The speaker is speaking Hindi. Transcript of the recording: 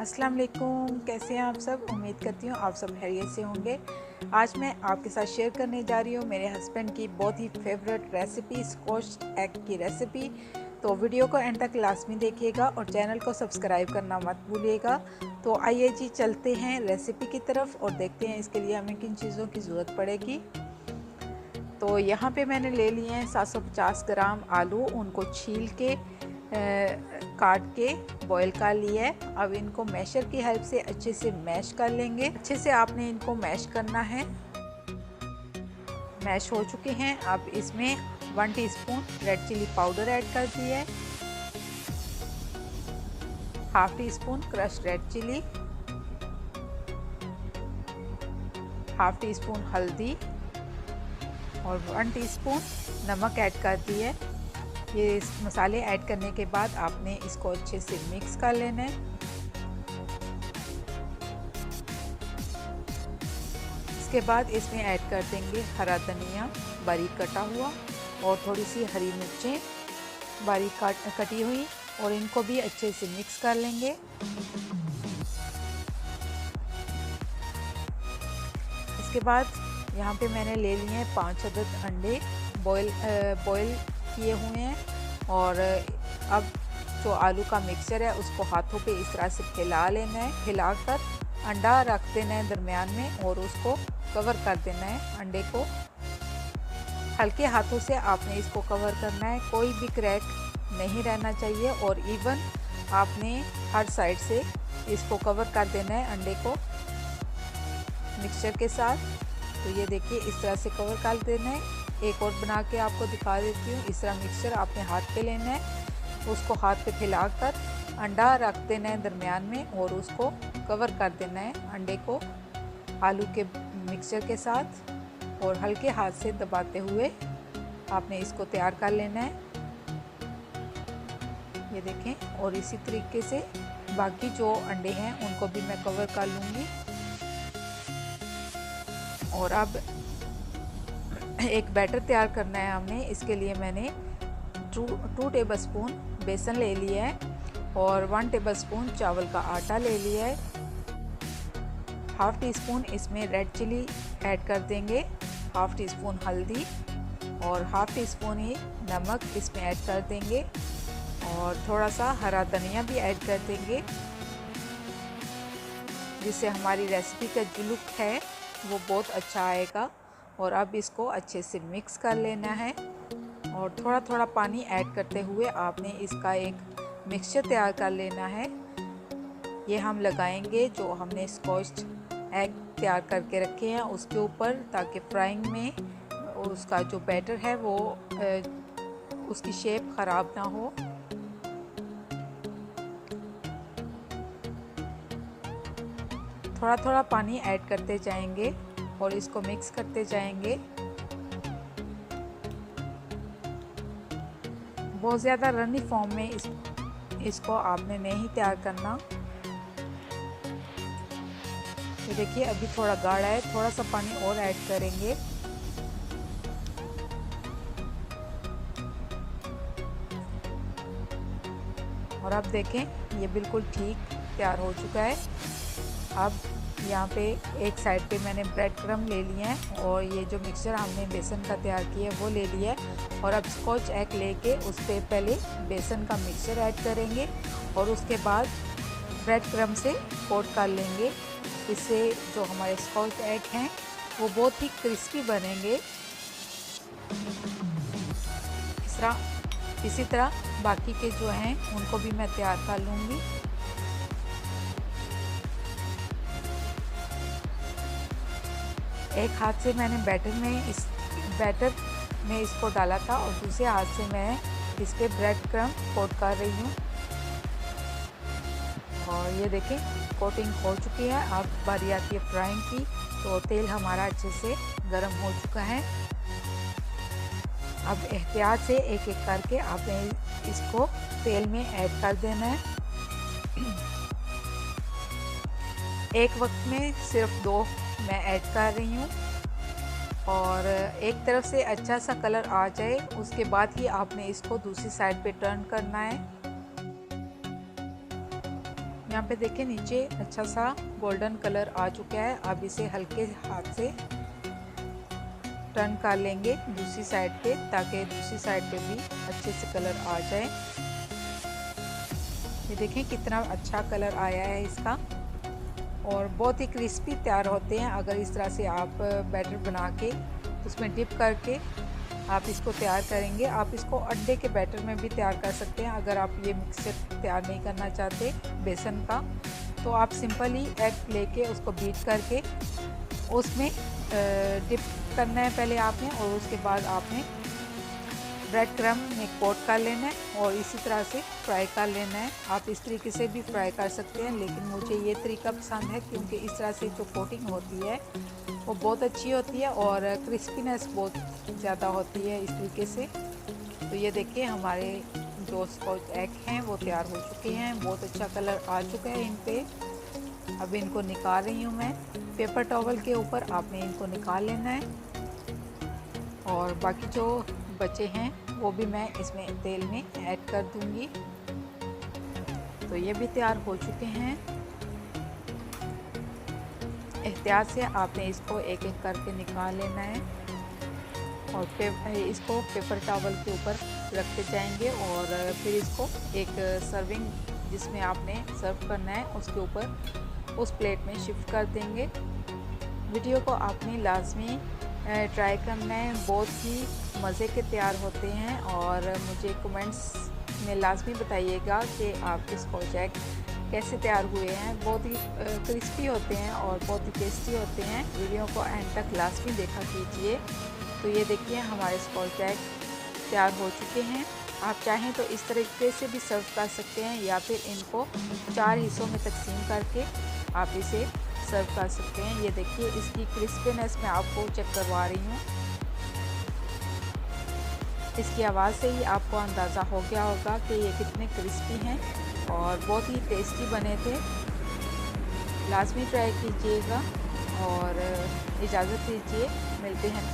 अस्सलाम वालेकुम, कैसे हैं आप सब। उम्मीद करती हूँ आप सब खैरियत से होंगे। आज मैं आपके साथ शेयर करने जा रही हूँ मेरे हस्बैंड की बहुत ही फेवरेट रेसिपी, स्क्वैश एग की रेसिपी। तो वीडियो को एंड तक लाजमी देखिएगा और चैनल को सब्सक्राइब करना मत भूलिएगा। तो आइए जी, चलते हैं रेसिपी की तरफ और देखते हैं इसके लिए हमें किन चीज़ों की ज़रूरत पड़ेगी। तो यहाँ पे मैंने ले लिए हैं 750 ग्राम आलू, उनको छील के काट के बॉईल कर लिया है। अब इनको मैशर की हेल्प से अच्छे से मैश कर लेंगे। अच्छे से आपने इनको मैश करना है। मैश हो चुके हैं। अब इसमें 1 teaspoon red chilli powder add कर दिया है, half teaspoon crush red chilli, half teaspoon हल्दी और 1 टीस्पून नमक ऐड कर दिया है। ये मसाले ऐड करने के बाद आपने इसको अच्छे से मिक्स कर लेना है। इसके बाद इसमें ऐड कर देंगे हरा धनिया बारीक कटा हुआ और थोड़ी सी हरी मिर्चें बारीक कटी हुई, और इनको भी अच्छे से मिक्स कर लेंगे। इसके बाद यहाँ पे मैंने ले लिए हैं 5 अदद अंडे बॉईल किए हुए हैं। और अब जो आलू का मिक्सचर है उसको हाथों पे इस तरह से फैला लेना है। फैलाकर अंडा रख देना है दरमियान में और उसको कवर कर देना है। अंडे को हल्के हाथों से आपने इसको कवर करना है, कोई भी क्रैक नहीं रहना चाहिए और इवन आपने हर साइड से इसको कवर कर देना है अंडे को मिक्सचर के साथ। तो ये देखिए, इस तरह से कवर कर देना है। एक और बना के आपको दिखा देती हूँ। इस तरह मिक्सचर आपने हाथ पे लेना है, उसको हाथ पे फैलाकर अंडा रख देना है दरमियान में और उसको कवर कर देना है अंडे को आलू के मिक्सचर के साथ, और हल्के हाथ से दबाते हुए आपने इसको तैयार कर लेना है। ये देखें, और इसी तरीके से बाकी जो अंडे हैं उनको भी मैं कवर कर लूँगी। और अब एक बैटर तैयार करना है हमने। इसके लिए मैंने 2 टेबलस्पून बेसन ले लिया है और 1 टेबलस्पून चावल का आटा ले लिया है। हाफ टी स्पून इसमें रेड चिली ऐड कर देंगे, हाफ टी स्पून हल्दी और हाफ टी स्पून ही नमक इसमें ऐड कर देंगे, और थोड़ा सा हरा धनिया भी ऐड कर देंगे, जिससे हमारी रेसिपी का जो लुक है वो बहुत अच्छा आएगा। और अब इसको अच्छे से मिक्स कर लेना है और थोड़ा थोड़ा पानी ऐड करते हुए आपने इसका एक मिक्सचर तैयार कर लेना है। ये हम लगाएंगे जो हमने स्क्वैश एग तैयार करके रखे हैं उसके ऊपर, ताकि फ्राइंग में उसका जो बैटर है वो उसकी शेप ख़राब ना हो। थोड़ा थोड़ा पानी ऐड करते जाएंगे और इसको मिक्स करते जाएंगे। बहुत ज़्यादा रनी फॉर्म में इसको आपने नहीं तैयार करना। ये देखिए, अभी थोड़ा गाढ़ा है, थोड़ा सा पानी और ऐड करेंगे। और अब देखें, ये बिल्कुल ठीक तैयार हो चुका है। अब यहाँ पे एक साइड पे मैंने ब्रेड क्रम्ब ले लिए हैं और ये जो मिक्सचर हमने बेसन का तैयार किया है वो ले लिया है। और अब स्कॉच एग लेके उस पर पहले बेसन का मिक्सचर ऐड करेंगे और उसके बाद ब्रेड क्रम्ब से कोट कर लेंगे। इससे जो हमारे स्कॉच एग हैं वो बहुत ही क्रिस्पी बनेंगे। इसी तरह बाकी के जो हैं उनको भी मैं तैयार कर लूँगी। एक हाथ से मैंने बैटर में इसको डाला था और दूसरे हाथ से मैं इस पर ब्रेड क्रम्ब कोट कर रही हूँ। और ये देखें, कोटिंग हो चुकी है। अब बारी आती है फ्राइंग की। तो तेल हमारा अच्छे से गर्म हो चुका है। अब एहतियात से एक एक करके आपने इसको तेल में ऐड कर देना है। एक वक्त में सिर्फ 2 मैं ऐड कर रही हूँ, और एक तरफ से अच्छा सा कलर आ जाए उसके बाद ही आपने इसको दूसरी साइड पे टर्न करना है। यहाँ पे देखें नीचे अच्छा सा गोल्डन कलर आ चुका है। अब इसे हल्के हाथ से टर्न कर लेंगे दूसरी साइड पे, ताकि दूसरी साइड पे भी अच्छे से कलर आ जाए। ये देखें कितना अच्छा कलर आया है इसका, और बहुत ही क्रिस्पी तैयार होते हैं अगर इस तरह से आप बैटर बना के उसमें डिप करके आप इसको तैयार करेंगे। आप इसको अंडे के बैटर में भी तैयार कर सकते हैं। अगर आप ये मिक्सचर तैयार नहीं करना चाहते बेसन का, तो आप सिंपली एग लेके उसको बीट करके उसमें डिप करना है पहले आपने, और उसके बाद आपने ब्रेड क्रम में कोट कर लेना है और इसी तरह से फ्राई कर लेना है। आप इस तरीके से भी फ्राई कर सकते हैं, लेकिन मुझे ये तरीका पसंद है क्योंकि इस तरह से जो कोटिंग होती है वो बहुत अच्छी होती है और क्रिस्पीनेस बहुत ज़्यादा होती है इस तरीके से। तो ये देखिए हमारे जो स्कॉच एग हैं वो तैयार हो चुके हैं, बहुत अच्छा कलर आ चुका है इन पे। अब इनको निकाल रही हूँ मैं। पेपर टॉवल के ऊपर आपने इनको निकाल लेना है, और बाकी जो बचे हैं वो भी मैं इसमें तेल में ऐड कर दूंगी। तो ये भी तैयार हो चुके हैं। एहतियात से आपने इसको एक एक करके निकाल लेना है, और इसको पेपर टॉवल के ऊपर रखते जाएंगे, और फिर इसको एक सर्विंग जिसमें आपने सर्व करना है उसके ऊपर उस प्लेट में शिफ्ट कर देंगे। वीडियो को आपने लाजमी ट्राई करना है, बहुत ही मज़े के तैयार होते हैं। और मुझे कमेंट्स में लाजमी बताइएगा कि आपके स्कॉच एग कैसे तैयार हुए हैं। बहुत ही क्रिस्पी होते हैं और बहुत ही टेस्टी होते हैं। वीडियो को एंड तक लाजमी देखा कीजिए। तो ये देखिए हमारे स्कॉच एग तैयार हो चुके हैं। आप चाहें तो इस तरीके से भी सर्व कर सकते हैं, या फिर इनको 4 हिस्सों में तकसीम करके आप इसे सर्व कर सकते हैं। ये देखिए इसकी क्रिस्पीनेस मैं आपको चेक करवा रही हूँ। इसकी आवाज़ से ही आपको अंदाज़ा हो गया होगा कि ये कितने क्रिस्पी हैं और बहुत ही टेस्टी बने थे। लाजमी ट्राई कीजिएगा और इजाज़त दीजिए, मिलते हैं